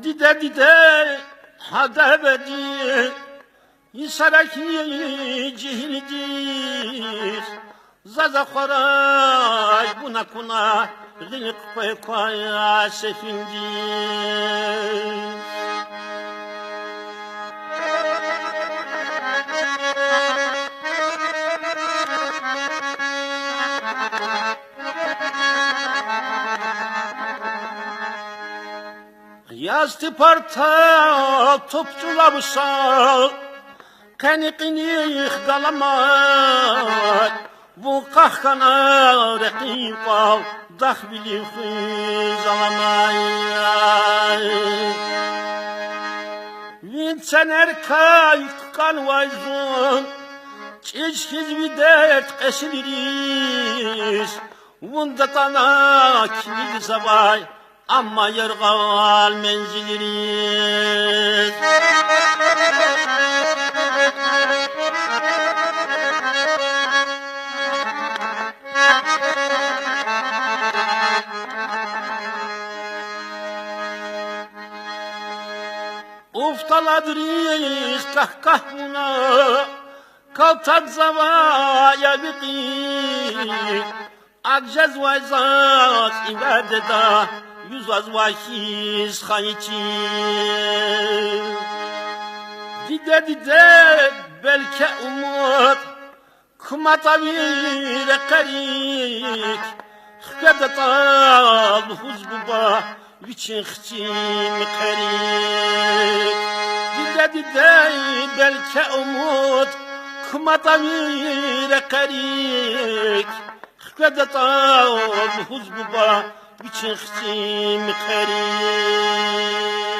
دیده دیده هده بدی این سرکی جهیل دیر زازا خورای بنا کنا غلق پای کویا سفین دیر Yazdı parta topçulamışsa Kanikini dalamak Bu kahkana rekipa Dahbili zalamay Vinçen erkay kan vayzun Çeşkiz videt esiliris Vundatana kilidi zavay Amma yargal menziliriz Uftaladriz kahkahuna Kaltak zavaya biqi Akjaz vayzat ibadeda Yüz vazvahiz hayiçi Dide dide belki umut Kumatavire karik Hkadetal huzbuba Viçin hçin karik Dide dide belki umut Kumatavire karik Hkadetal huzbuba Biçin xçim xerik